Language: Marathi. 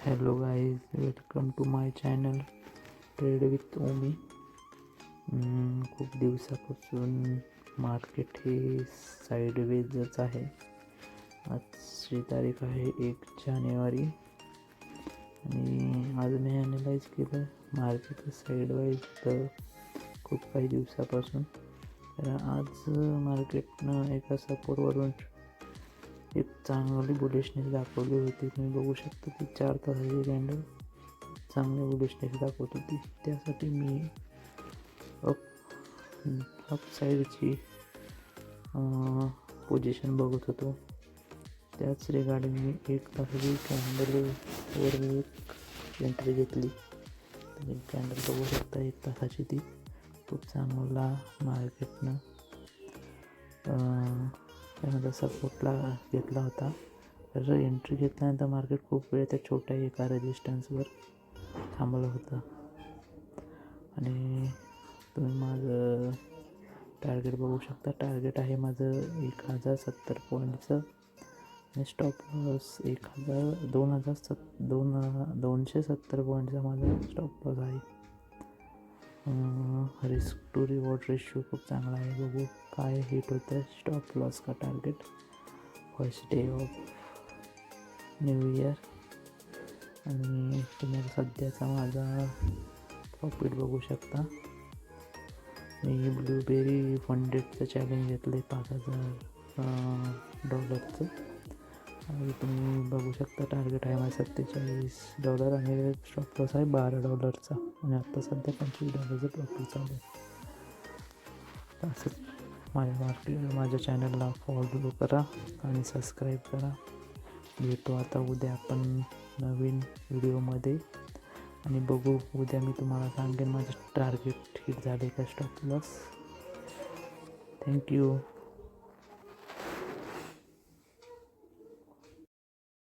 Hello guys, welcome to my channel trade with Omi. खूप दिवसापासून मार्केट हे साईडवेजच आहे. आजची तारीख आहे 1 जानेवारी आणि आज मी ॲनलाइज केलं मार्केट साईडवाईज तर खूप काही दिवसापासून. तर आज मार्केटनं एका सपोर्टवरून एक चांगली बुलिशनेस दाखवली होती. तुम्ही बघू शकता की 4 तासाची कॅन्डल चांगली बुलिशनेस दाखवत होती. त्यासाठी मी अप साईडची पोझिशन बघत होतो. त्याच रिगार्डिंग मी 1 तासाची कॅन्डलवर एक एंट्री घेतली. तर कॅन्डल बघू शकता 1 तासाची, ती खूप चांगला मार्केटनं त्यानंतर सपोर्टला घेतला होता. तर एंट्री घेतल्यानंतर मार्केट खूप वेळ त्या छोट्या एका रेजिस्टन्सवर थांबलं होतं आणि तुम्ही माझं टार्गेट बघू शकता. टार्गेट आहे माझं 1070 पॉईंटचं आणि स्टॉप लॉस 270 पॉईंटचा माझा स्टॉप लॉस आहे. रिस्क टू रिवॉर्ड रेशिओ खूप चांगला आहे. बघू काय हिट होतं स्टॉप लॉस का target. First day of new year आणि तुम्ही सध्याचा माझा प्रॉफिट बघू शकता. मी ब्लूबेरी फंडेडचं चॅलेंज घेतलं आहे $5000 आणि तुम्ही बघू शकता टार्गेट आहे माझा $47 आणि स्टॉप लॉस आहे $12 आणि आत्ता सध्या $25 प्रॉफिट चालू आहे. असं माझ्या चॅनलला फॉलो करा आणि सबस्क्राईब करा. भेटू आता उद्या आपण नवीन व्हिडिओमध्ये आणि बघू उद्या मी तुम्हाला सांगेन माझं टार्गेट हिट झाले का स्टॉप लॉस. थँक्यू.